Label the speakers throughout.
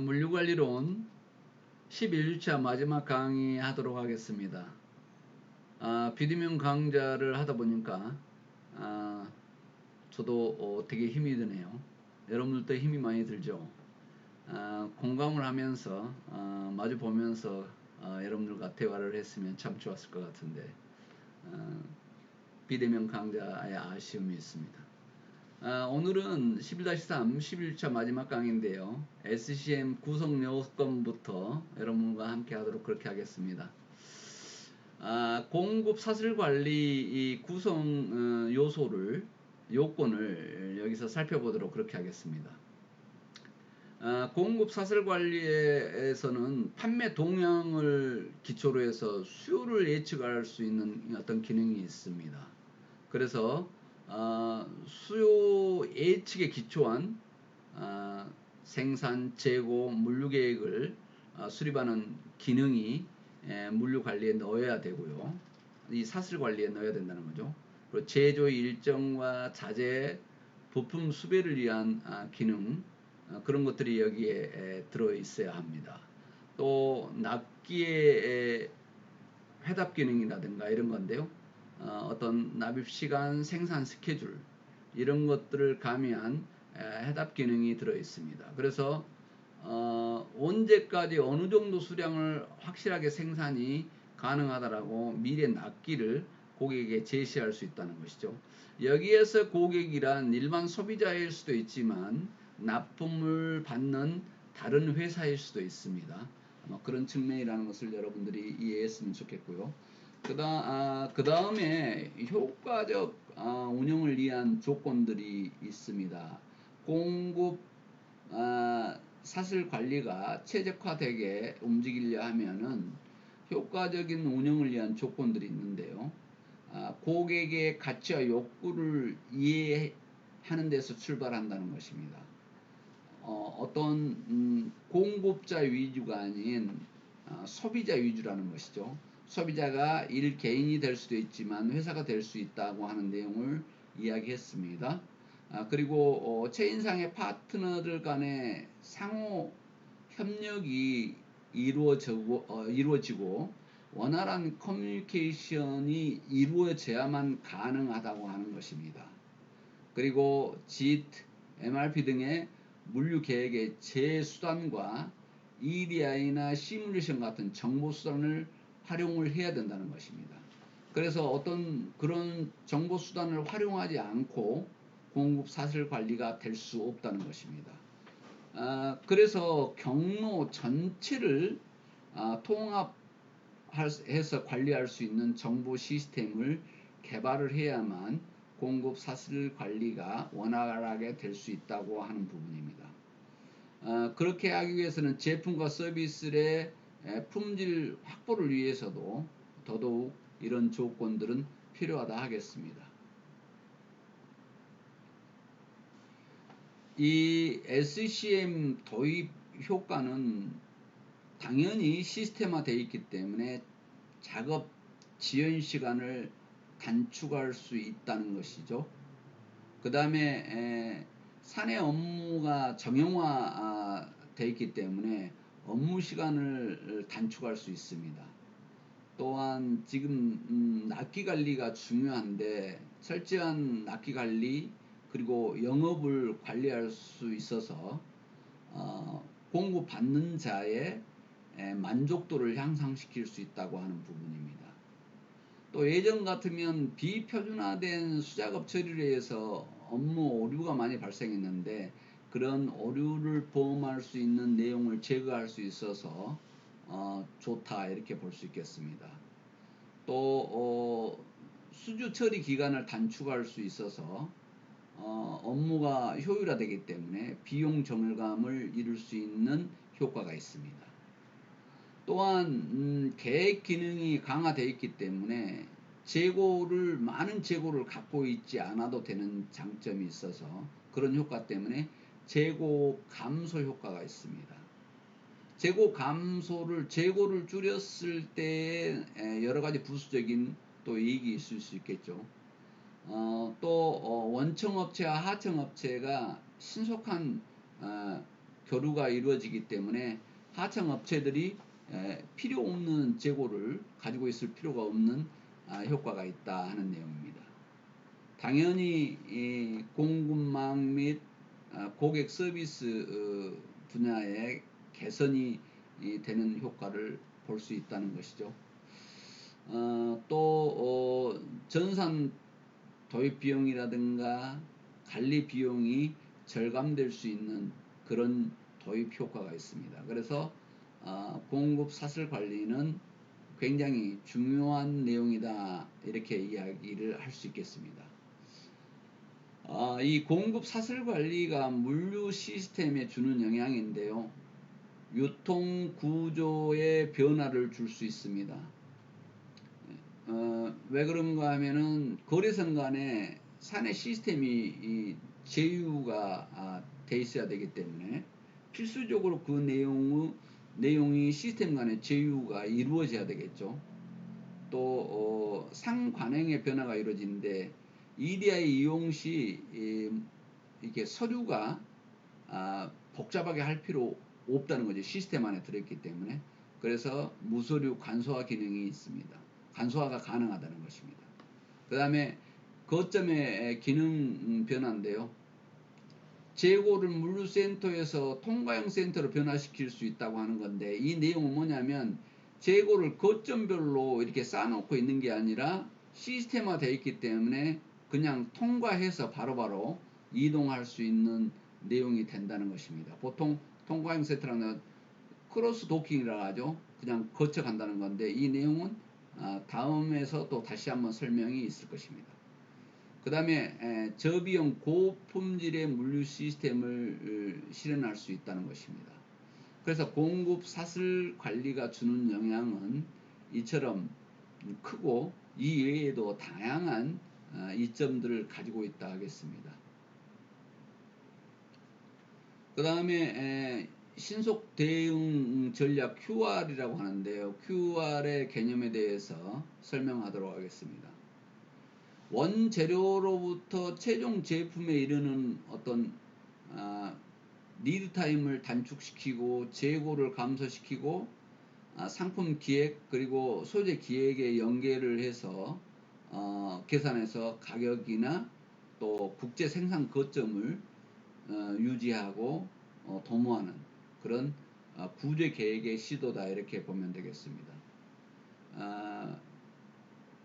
Speaker 1: 물류관리론 11주차 마지막 강의 하도록 하겠습니다. 비대면 강좌를 하다 보니까 저도 되게 힘이 드네요. 여러분들도 힘이 많이 들죠. 공감을 하면서 마주 보면서 여러분들과 대화를 했으면 참 좋았을 것 같은데 비대면 강좌의 아쉬움이 있습니다. 오늘은 11-3 11차 마지막 강의인데요. SCM 구성 요건부터 여러분과 함께 하도록 그렇게 하겠습니다. 공급 사슬 관리 이 구성 요건을 여기서 살펴보도록 그렇게 하겠습니다. 공급 사슬 관리에서는 판매 동향을 기초로 해서 수요를 예측할 수 있는 어떤 기능이 있습니다. 그래서 수요 예측에 기초한 생산, 재고, 물류 계획을 수립하는 기능이 물류 관리에 넣어야 되고요. 이 사슬 관리에 넣어야 된다는 거죠. 그리고 제조 일정과 자재, 부품 수배를 위한 기능, 그런 것들이 여기에 들어 있어야 합니다. 또 납기의 회답 기능이라든가 이런 건데요. 어떤 납입 시간, 생산 스케줄 이런 것들을 가미한 해답 기능이 들어 있습니다. 그래서 언제까지 어느 정도 수량을 확실하게 생산이 가능하다라고 미래 납기를 고객에게 제시할 수 있다는 것이죠. 여기에서 고객이란 일반 소비자일 수도 있지만 납품을 받는 다른 회사일 수도 있습니다. 그런 측면이라는 것을 여러분들이 이해했으면 좋겠고요. 그 다음에 효과적 운영을 위한 조건들이 있습니다. 공급 사슬 관리가 최적화되게 움직이려 하면은 효과적인 운영을 위한 조건들이 있는데요. 고객의 가치와 욕구를 이해하는 데서 출발한다는 것입니다. 어떤 공급자 위주가 아닌 소비자 위주라는 것이죠. 소비자가 일개인이 될 수도 있지만 회사가 될 수 있다고 하는 내용을 이야기했습니다. 그리고 체인상의 파트너들 간의 상호 협력이 이루어지고 원활한 커뮤니케이션이 이루어져야만 가능하다고 하는 것입니다. 그리고 JIT, MRP 등의 물류 계획의 제수단과 EDI나 시뮬레이션 같은 정보 수단을 활용을 해야 된다는 것입니다. 그래서 어떤 그런 정보 수단을 활용하지 않고 공급 사슬 관리가 될 수 없다는 것입니다. 그래서 경로 전체를 통합해서 관리할 수 있는 정보 시스템을 개발을 해야만 공급 사슬 관리가 원활하게 될 수 있다고 하는 부분입니다. 그렇게 하기 위해서는 제품과 서비스의 품질 확보를 위해서도 더더욱 이런 조건들은 필요하다 하겠습니다. 이 SCM 도입 효과는 당연히 시스템화되어 있기 때문에 작업 지연 시간을 단축할 수 있다는 것이죠. 그 다음에 사내 업무가 정형화되어 있기 때문에 업무 시간을 단축할 수 있습니다. 또한 지금 납기 관리가 중요한데 철저한 납기 관리 그리고 영업을 관리할 수 있어서 공급받는 자의 만족도를 향상시킬 수 있다고 하는 부분입니다. 또 예전 같으면 비표준화된 수작업 처리를 해서 업무 오류가 많이 발생했는데 그런 오류를 보험할 수 있는 내용을 제거할 수 있어서 좋다 이렇게 볼 수 있겠습니다. 또 수주 처리 기간을 단축할 수 있어서 업무가 효율화되기 때문에 비용 정밀감을 이룰 수 있는 효과가 있습니다. 또한 계획 기능이 강화되어 있기 때문에 많은 재고를 갖고 있지 않아도 되는 장점이 있어서 그런 효과 때문에 재고 감소 효과가 있습니다. 재고를 줄였을 때 여러 가지 부수적인 또 이익이 있을 수 있겠죠. 또 원청업체와 하청업체가 신속한 교류가 이루어지기 때문에 하청 업체들이 필요 없는 재고를 가지고 있을 필요가 없는 효과가 있다 하는 내용입니다. 당연히 이 공급망 및 고객 서비스 분야의 개선이 되는 효과를 볼 수 있다는 것이죠. 또 전산 도입 비용이라든가 관리 비용이 절감될 수 있는 그런 도입 효과가 있습니다. 그래서 공급 사슬 관리는 굉장히 중요한 내용이다 이렇게 이야기를 할 수 있겠습니다. 이 공급 사슬 관리가 물류 시스템에 주는 영향인데요. 유통 구조의 변화를 줄 수 있습니다. 왜 그런가 하면은 거래선 간에 사내 시스템이 제휴가 돼 있어야 되기 때문에 필수적으로 그 내용이 시스템 간의 제휴가 이루어져야 되겠죠. 또 상관행의 변화가 이루어지는데 EDI 이용 시 이렇게 서류가 복잡하게 할 필요 없다는 거죠. 시스템 안에 들어있기 때문에. 그래서 무서류 간소화 기능이 있습니다. 간소화가 가능하다는 것입니다. 그 다음에 거점의 기능 변화인데요. 재고를 물류센터에서 통과형 센터로 변화시킬 수 있다고 하는 건데 이 내용은 뭐냐면 재고를 거점별로 이렇게 쌓아놓고 있는 게 아니라 시스템화 되어 있기 때문에 그냥 통과해서 바로바로 이동할 수 있는 내용이 된다는 것입니다. 보통 통과형 센터라는 크로스 도킹이라고 하죠. 그냥 거쳐 간다는 건데 이 내용은 다음에서 또 다시 한번 설명이 있을 것입니다. 그 다음에 저비용 고품질의 물류 시스템을 실현할 수 있다는 것입니다. 그래서 공급 사슬 관리가 주는 영향은 이처럼 크고 이 외에도 다양한 이점들을 가지고 있다 하겠습니다. 그 다음에 신속 대응 전략 QR이라고 하는데요. QR의 개념에 대해서 설명하도록 하겠습니다. 원재료로부터 최종 제품에 이르는 어떤 리드 타임을 단축시키고 재고를 감소시키고 상품 기획 그리고 소재 기획에 연계를 해서 계산해서 가격이나 또 국제 생산 거점을 유지하고 도모하는 그런 구제 계획의 시도다 이렇게 보면 되겠습니다.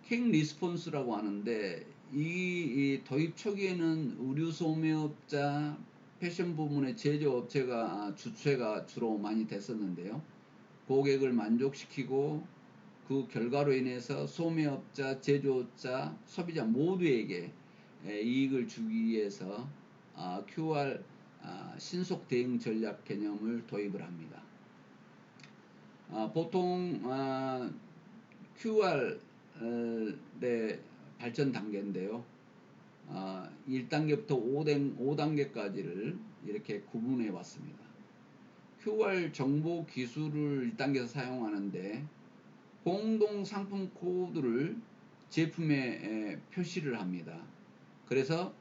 Speaker 1: 킹 리스폰스라고 하는데 이 도입 초기에는 의류 소매업자, 패션 부문의 제조업체가 주체가 주로 많이 됐었는데요. 고객을 만족시키고 그 결과로 인해서 소매업자, 제조업자, 소비자 모두에게 이익을 주기 위해서 QR 신속 대응 전략 개념을 도입을 합니다. 보통 QR의 발전 단계인데요. 1단계부터 5단계까지를 이렇게 구분해 봤습니다. QR 정보 기술을 1단계에서 사용하는데 공동 상품 코드를 제품에 표시를 합니다. 그래서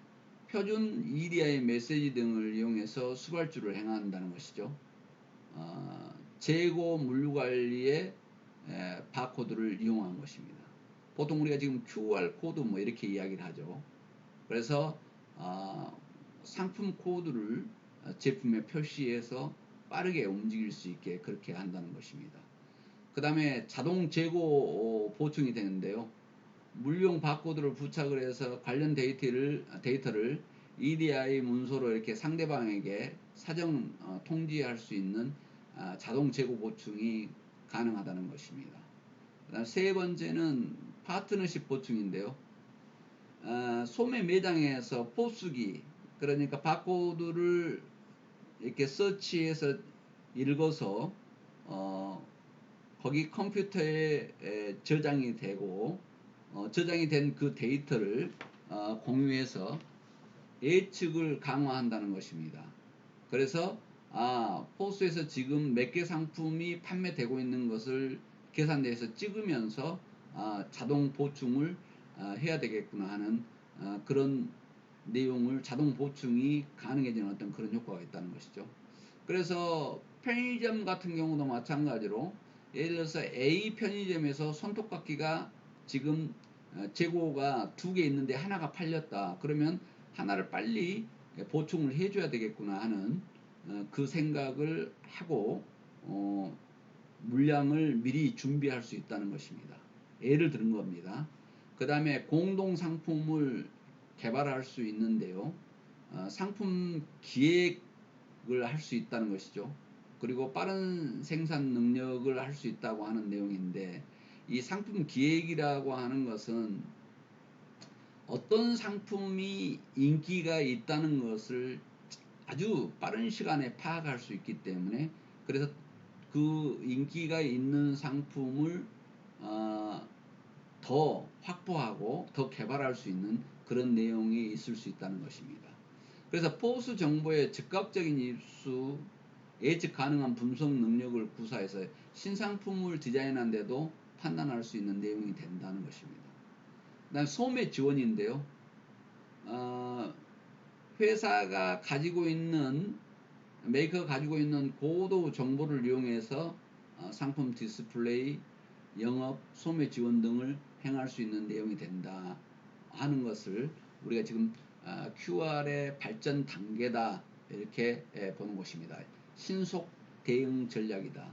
Speaker 1: 표준 EDI 메시지 등을 이용해서 수발주를 행한다는 것이죠. 재고 물류 관리에 바코드를 이용한 것입니다. 보통 우리가 지금 QR 코드 뭐 이렇게 이야기를 하죠. 그래서 상품 코드를 제품에 표시해서 빠르게 움직일 수 있게 그렇게 한다는 것입니다. 그 다음에 자동 재고 보충이 되는데요. 물용 바코드를 부착을 해서 관련 데이터를 EDI 문서로 이렇게 상대방에게 사전 통지할 수 있는 자동 재고 보충이 가능하다는 것입니다. 그다음 세 번째는 파트너십 보충인데요. 소매 매장에서 포수기 그러니까 바코드를 이렇게 서치해서 읽어서 거기 컴퓨터에 저장이 되고 저장이 된 그 데이터를 공유해서 예측을 강화한다는 것입니다. 그래서 포스에서 지금 몇 개 상품이 판매되고 있는 것을 계산대에서 찍으면서 자동 보충을 해야 되겠구나 하는 그런 내용을 자동 보충이 가능해지는 어떤 그런 효과가 있다는 것이죠. 그래서 편의점 같은 경우도 마찬가지로 예를 들어서 A 편의점에서 손톱깎이가 지금 재고가 2개 있는데 하나가 팔렸다. 그러면 하나를 빨리 보충을 해줘야 되겠구나 하는 그 생각을 하고 물량을 미리 준비할 수 있다는 것입니다. 예를 들은 겁니다. 그 다음에 공동 상품을 개발할 수 있는데요. 상품 기획을 할 수 있다는 것이죠. 그리고 빠른 생산 능력을 할 수 있다고 하는 내용인데, 이 상품 기획이라고 하는 것은 어떤 상품이 인기가 있다는 것을 아주 빠른 시간에 파악할 수 있기 때문에, 그래서 그 인기가 있는 상품을 더 확보하고 더 개발할 수 있는 그런 내용이 있을 수 있다는 것입니다. 그래서 포스 정보의 즉각적인 입수, 예측 가능한 분석 능력을 구사해서 신상품을 디자인하는데도 판단할 수 있는 내용이 된다는 것입니다. 그다음 소매 지원인데요. 회사가 가지고 있는, 메이커가 가지고 있는 고도 정보를 이용해서 상품 디스플레이, 영업, 소매 지원 등을 행할 수 있는 내용이 된다 하는 것을 우리가 지금 QR의 발전 단계다 이렇게 보는 것입니다. 신속 대응 전략이다.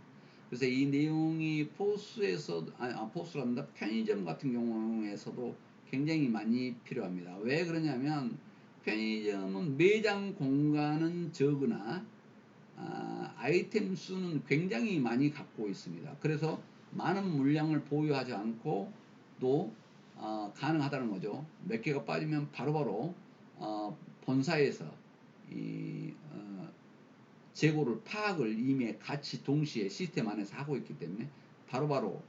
Speaker 1: 그래서 이 내용이 포스에서 포스란다 편의점 같은 경우에서도 굉장히 많이 필요합니다. 왜 그러냐면 편의점은 매장 공간은 적으나 아이템 수는 굉장히 많이 갖고 있습니다. 그래서 많은 물량을 보유하지 않고 또 가능하다는 거죠. 몇 개가 빠지면 바로바로 본사에서 이 재고를 파악을 이미 같이 동시에 시스템 안에서 하고 있기 때문에 바로바로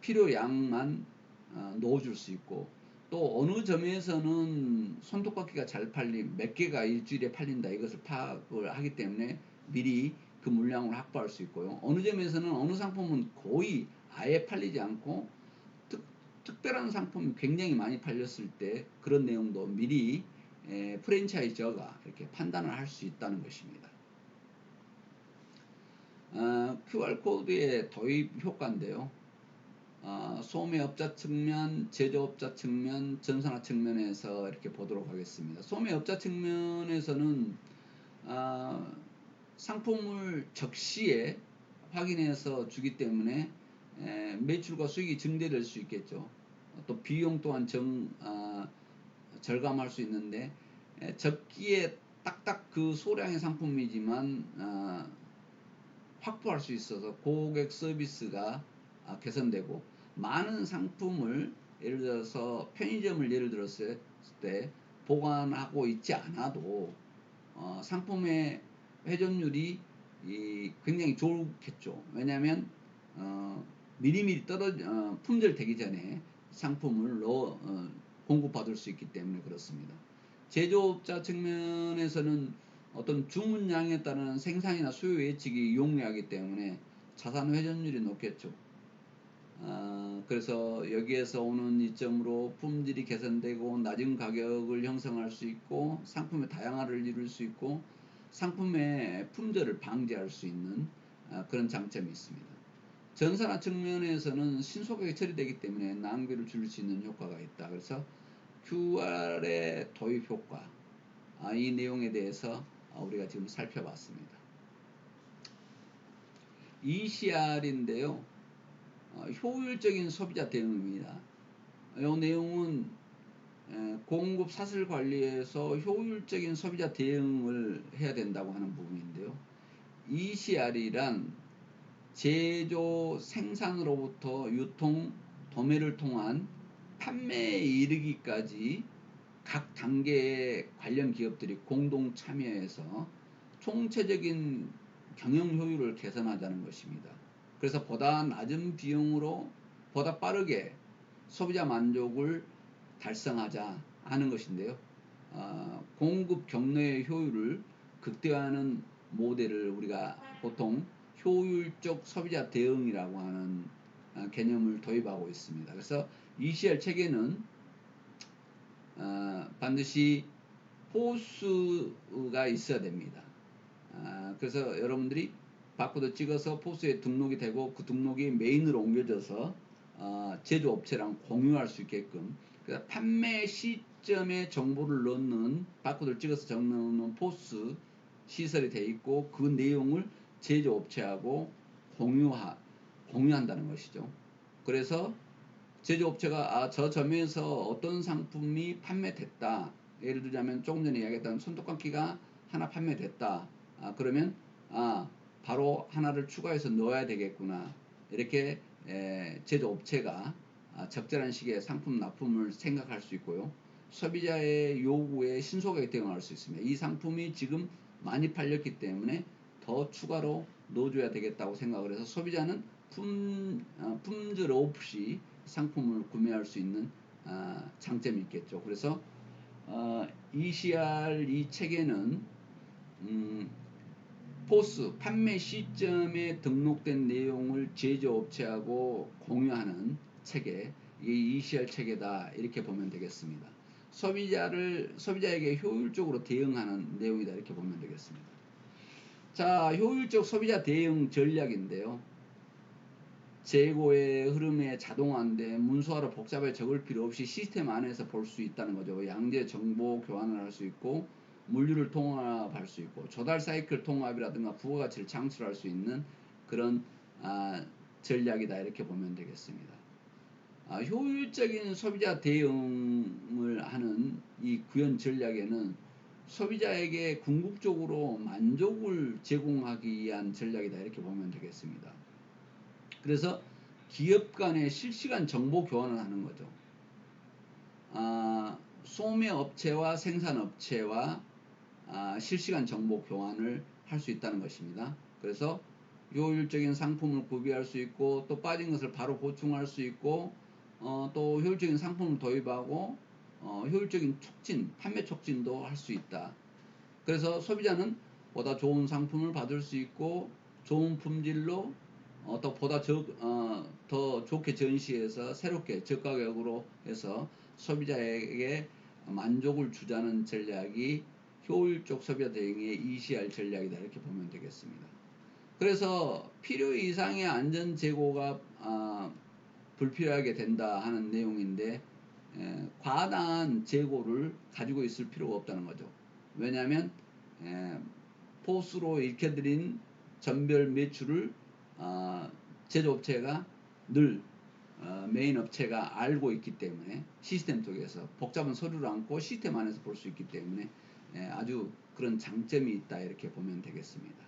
Speaker 1: 필요량만 넣어줄 수 있고, 또 어느 점에서는 손톱깎이가 잘 팔린 몇 개가 일주일에 팔린다 이것을 파악을 하기 때문에 미리 그 물량을 확보할 수 있고요. 어느 점에서는 어느 상품은 거의 아예 팔리지 않고 특별한 상품이 굉장히 많이 팔렸을 때 그런 내용도 미리 프랜차이저가 이렇게 판단을 할 수 있다는 것입니다. QR코드의 도입 효과인데요. 소매업자 측면, 제조업자 측면, 전산화 측면에서 이렇게 보도록 하겠습니다. 소매업자 측면에서는 상품을 적시에 확인해서 주기 때문에 매출과 수익이 증대될 수 있겠죠. 또 비용 또한 절감할 수 있는데, 적기에 딱딱 그 소량의 상품이지만 확보할 수 있어서 고객 서비스가 개선되고, 많은 상품을 예를 들어서 편의점을 예를 들었을 때 보관하고 있지 않아도 상품의 회전율이 굉장히 좋겠죠. 왜냐하면 미리미리 품절되기 전에 상품을 공급받을 수 있기 때문에 그렇습니다. 제조업자 측면에서는 어떤 주문량에 따른 생산이나 수요 예측이 용이하기 때문에 자산 회전율이 높겠죠. 그래서 여기에서 오는 이점으로 품질이 개선되고 낮은 가격을 형성할 수 있고 상품의 다양화를 이룰 수 있고 상품의 품절을 방지할 수 있는 그런 장점이 있습니다. 전산화 측면에서는 신속하게 처리되기 때문에 낭비를 줄일 수 있는 효과가 있다. 그래서 QR의 도입 효과, 이 내용에 대해서 우리가 지금 살펴봤습니다. ECR인데요. 효율적인 소비자 대응입니다. 이 내용은 공급 사슬 관리에서 효율적인 소비자 대응을 해야 된다고 하는 부분인데요. ECR이란 제조 생산으로부터 유통 도매를 통한 판매에 이르기까지 각 단계의 관련 기업들이 공동 참여해서 총체적인 경영 효율을 개선하자는 것입니다. 그래서 보다 낮은 비용으로 보다 빠르게 소비자 만족을 달성하자 하는 것인데요. 공급 경로의 효율을 극대화하는 모델을 우리가 보통 효율적 소비자 대응이라고 하는 개념을 도입하고 있습니다. 그래서 ECR 체계는 반드시 호수가 있어야 됩니다. 그래서 여러분들이 바코드 찍어서 포스에 등록이 되고 그 등록이 메인으로 옮겨져서 제조업체랑 공유할 수 있게끔, 그러니까 판매 시점에 정보를 넣는, 바코드를 찍어서 적는 포스 시설이 되어 있고 그 내용을 제조업체하고 공유한다는 것이죠. 그래서 제조업체가 저 점에서 어떤 상품이 판매됐다, 예를 들자면 조금 전에 이야기했던 손톱감기가 하나 판매됐다, 그러면 바로 하나를 추가해서 넣어야 되겠구나, 이렇게 제조업체가 적절한 시기에 상품 납품을 생각할 수 있고요. 소비자의 요구에 신속하게 대응할 수 있습니다. 이 상품이 지금 많이 팔렸기 때문에 더 추가로 넣어줘야 되겠다고 생각을 해서 소비자는 품절 없이 상품을 구매할 수 있는 장점이 있겠죠. 그래서 ECR 이 책에는 포스 판매 시점에 등록된 내용을 제조업체하고 공유하는 책에, 이 ECR 책이다, 이렇게 보면 되겠습니다. 소비자에게 효율적으로 대응하는 내용이다, 이렇게 보면 되겠습니다. 자, 효율적 소비자 대응 전략인데요. 재고의 흐름에 자동화인데 문서화로 복잡하게 적을 필요 없이 시스템 안에서 볼 수 있다는 거죠. 양재 정보 교환을 할 수 있고, 물류를 통합할 수 있고, 조달 사이클 통합이라든가 부가가치를 창출할 수 있는 그런 전략이다, 이렇게 보면 되겠습니다. 효율적인 소비자 대응을 하는 이 구현 전략에는 소비자에게 궁극적으로 만족을 제공하기 위한 전략이다, 이렇게 보면 되겠습니다. 그래서 기업 간의 실시간 정보 교환을 하는 거죠. 소매 업체와 생산업체와 실시간 정보 교환을 할 수 있다는 것입니다. 그래서 효율적인 상품을 구비할 수 있고, 또 빠진 것을 바로 보충할 수 있고, 또 효율적인 상품을 도입하고 효율적인 촉진, 판매 촉진도 할 수 있다. 그래서 소비자는 보다 좋은 상품을 받을 수 있고, 좋은 품질로 또 보다 더 좋게 전시해서 새롭게 저가격으로 해서 소비자에게 만족을 주자는 전략이 효율적 소비자 대응의 ECR 전략이다, 이렇게 보면 되겠습니다. 그래서 필요 이상의 안전 재고가 불필요하게 된다 하는 내용인데, 과다한 재고를 가지고 있을 필요가 없다는 거죠. 왜냐하면 포스로 익혀드린 전별 매출을 제조업체가 늘 메인 업체가 알고 있기 때문에, 시스템 속에서 복잡한 서류를 안고 시스템 안에서 볼 수 있기 때문에 아주 그런 장점이 있다, 이렇게 보면 되겠습니다.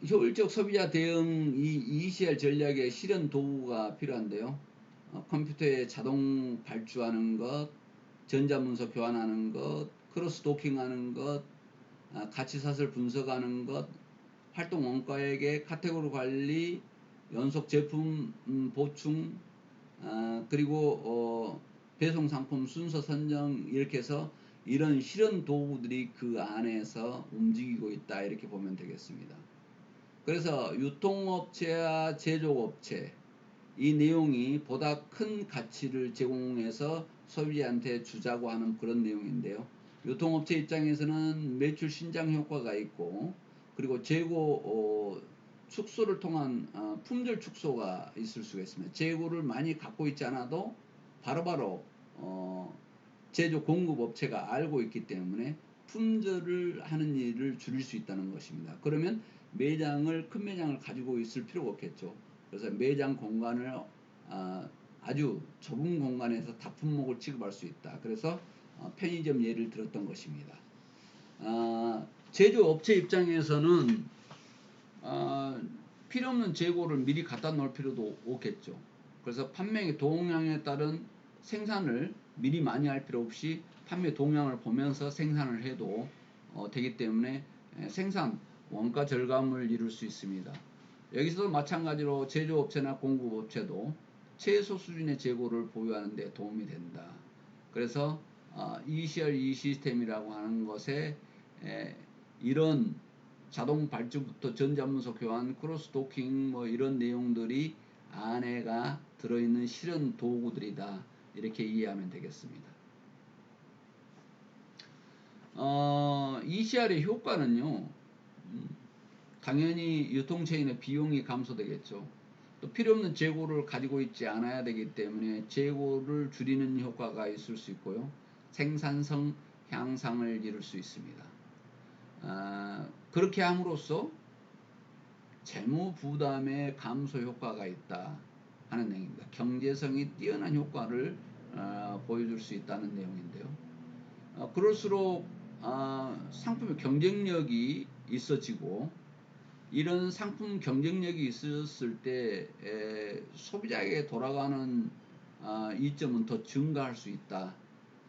Speaker 1: 효율적 소비자 대응 이 ECR 전략의 실현 도구가 필요한데요. 컴퓨터에 자동 발주하는 것, 전자문서 교환하는 것, 크로스 도킹하는 것, 가치사슬 분석하는 것, 활동 원가액의 카테고리 관리, 연속 제품 보충, 그리고 배송 상품 순서 선정, 이렇게 해서 이런 실현 도구들이 그 안에서 움직이고 있다, 이렇게 보면 되겠습니다. 그래서 유통업체와 제조업체, 이 내용이 보다 큰 가치를 제공해서 소비자한테 주자고 하는 그런 내용인데요. 유통업체 입장에서는 매출 신장 효과가 있고, 그리고 재고 축소를 통한 품절 축소가 있을 수가 있습니다. 재고를 많이 갖고 있지 않아도 바로바로 제조 공급업체가 알고 있기 때문에 품절을 하는 일을 줄일 수 있다는 것입니다. 그러면 큰 매장을 가지고 있을 필요가 없겠죠. 그래서 매장 공간을 아주 좁은 공간에서 다품목을 취급할 수 있다. 그래서 편의점 예를 들었던 것입니다. 제조업체 입장에서는 필요 없는 재고를 미리 갖다 놓을 필요도 없겠죠. 그래서 판매 동향에 따른 생산을 미리 많이 할 필요 없이 판매 동향을 보면서 생산을 해도 되기 때문에 생산 원가 절감을 이룰 수 있습니다. 여기서도 마찬가지로 제조업체나 공급업체도 최소 수준의 재고를 보유하는 데 도움이 된다. 그래서 ECR 시스템이라고 하는 것에 이런 자동 발주부터 전자문서 교환, 크로스 도킹 이런 내용들이 안에가 들어있는 실현 도구들이다, 이렇게 이해하면 되겠습니다. ECR의 효과는요, 당연히 유통체인의 비용이 감소되겠죠. 또 필요없는 재고를 가지고 있지 않아야 되기 때문에 재고를 줄이는 효과가 있을 수 있고요. 생산성 향상을 이룰 수 있습니다. 그렇게 함으로써 재무 부담의 감소 효과가 있다 하는 내용입니다. 경제성이 뛰어난 효과를 보여줄 수 있다는 내용인데요. 그럴수록 상품의 경쟁력이 있어지고, 이런 상품 경쟁력이 있었을 때 소비자에게 돌아가는 이점은 더 증가할 수 있다.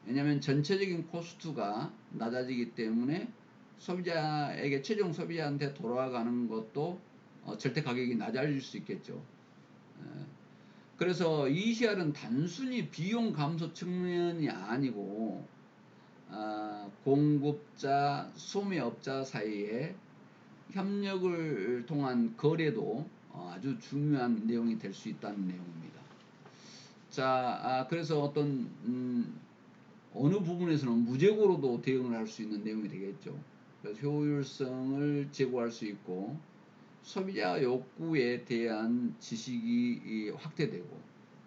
Speaker 1: 왜냐하면 전체적인 코스트가 낮아지기 때문에 소비자에게, 최종 소비자한테 돌아가는 것도 절대 가격이 낮아질 수 있겠죠. 그래서 ECR은 단순히 비용 감소 측면이 아니고 공급자, 소매업자 사이에 협력을 통한 거래도 아주 중요한 내용이 될 수 있다는 내용입니다. 자, 그래서 어떤 어느 부분에서는 무재고로도 대응을 할 수 있는 내용이 되겠죠. 그래서 효율성을 제고할 수 있고, 소비자 욕구에 대한 지식이 확대되고,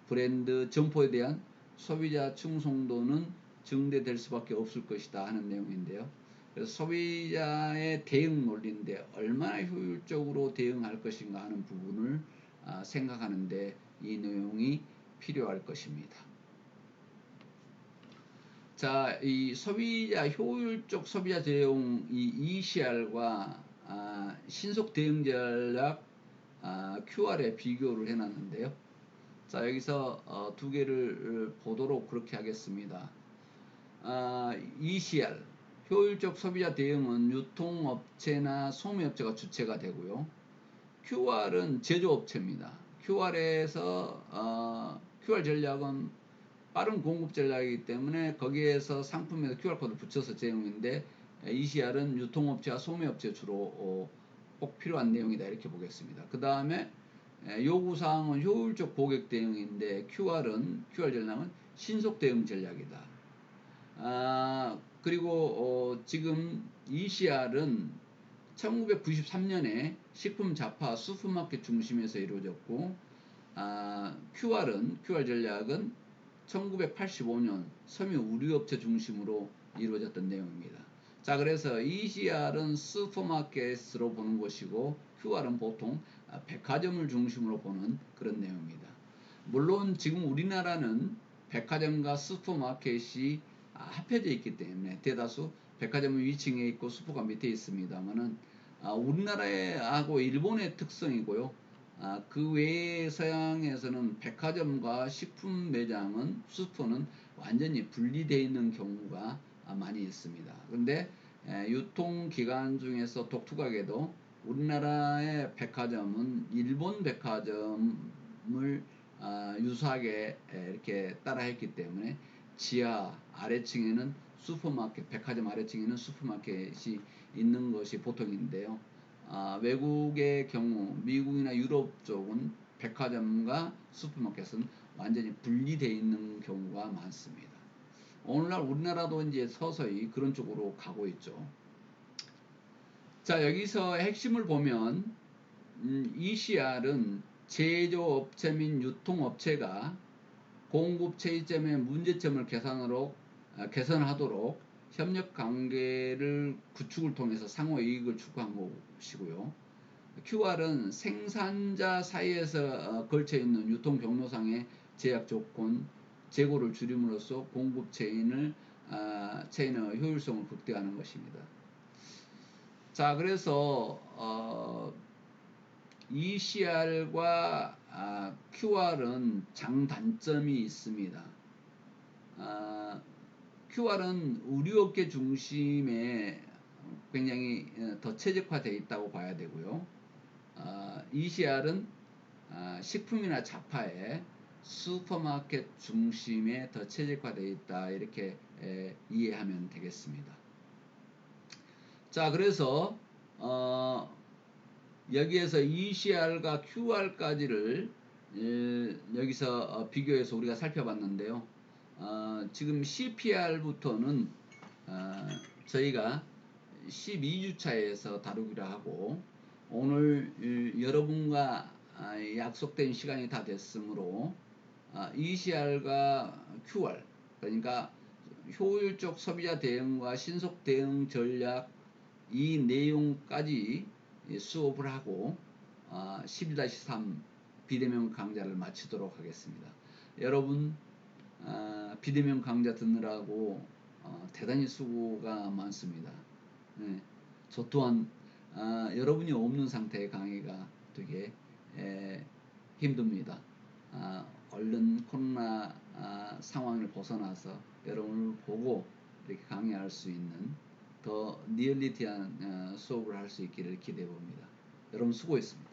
Speaker 1: 브랜드 점포에 대한 소비자 충성도는 증대될 수밖에 없을 것이다 하는 내용인데요. 그래서 소비자의 대응 논리인데 얼마나 효율적으로 대응할 것인가 하는 부분을 생각하는데 이 내용이 필요할 것입니다. 자, 이 소비자 효율적 소비자 대응, 이 ECR과 신속 대응 전략 QR에 비교를 해놨는데요. 자, 여기서 두 개를 보도록 그렇게 하겠습니다. ECR, 효율적 소비자 대응은 유통업체나 소매업체가 주체가 되고요. QR은 제조업체입니다. QR에서 QR 전략은 빠른 공급 전략이기 때문에 거기에서 상품에서 QR코드 붙여서 제공인데, ECR은 유통업체와 소매업체 주로 꼭 필요한 내용이다 이렇게 보겠습니다. 그 다음에 요구사항은 효율적 고객 대응인데 QR 전략은 신속 대응 전략이다. 그리고 지금 ECR은 1993년에 식품 잡화 슈퍼마켓 중심에서 이루어졌고, QR 전략은 1985년 섬유 우류업체 중심으로 이루어졌던 내용입니다. 자, 그래서 ECR은 슈퍼마켓으로 보는 것이고, QR은 보통 백화점을 중심으로 보는 그런 내용입니다. 물론 지금 우리나라는 백화점과 슈퍼마켓이 합해져 있기 때문에 대다수 백화점은 위층에 있고 슈퍼가 밑에 있습니다만은, 우리나라하고 일본의 특성이고요. 그 외의 서양에서는 백화점과 식품 매장은, 슈퍼는 완전히 분리되어 있는 경우가 많이 있습니다. 그런데 유통기관 중에서 독특하게도 우리나라의 백화점은 일본 백화점을 유사하게 이렇게 따라했기 때문에 지하 아래층에는 슈퍼마켓, 백화점 아래층에는 슈퍼마켓이 있는 것이 보통인데요. 외국의 경우 미국이나 유럽 쪽은 백화점과 슈퍼마켓은 완전히 분리되어 있는 경우가 많습니다. 오늘날 우리나라도 이제 서서히 그런 쪽으로 가고 있죠. 자, 여기서 핵심을 보면 ECR은 제조업체 및 유통업체가 공급 체이점의 문제점을 개선하도록 협력 관계를 구축을 통해서 상호 이익을 추구한 것이고요. QR은 생산자 사이에서 걸쳐 있는 유통 경로상의 제약 조건, 재고를 줄임으로써 공급 체인의 효율성을 극대화하는 것입니다. 자, 그래서 ECR과 QR은 장단점이 있습니다. QR은 의류업계 중심에 굉장히 더 최적화되어 있다고 봐야 되고요. ECR은 식품이나 잡화에 슈퍼마켓 중심에 더 최적화되어 있다 이렇게 이해하면 되겠습니다. 자, 그래서 여기에서 ECR과 QR까지를 여기서 비교해서 우리가 살펴봤는데요. 지금 CPR부터는 저희가 12주차에서 다루기로 하고 오늘 여러분과 약속된 시간이 다 됐으므로 ECR과 QR 그러니까 효율적 소비자 대응과 신속 대응 전략 이 내용까지 수업을 하고 11-3 비대면 강좌를 마치도록 하겠습니다. 여러분 비대면 강좌 듣느라고 대단히 수고가 많습니다. 네, 저 또한 여러분이 없는 상태의 강의가 되게 힘듭니다. 얼른 코로나 상황을 벗어나서 여러분을 보고 이렇게 강의할 수 있는 더 리얼리티한 수업을 할 수 있기를 기대해 봅니다. 여러분 수고했습니다.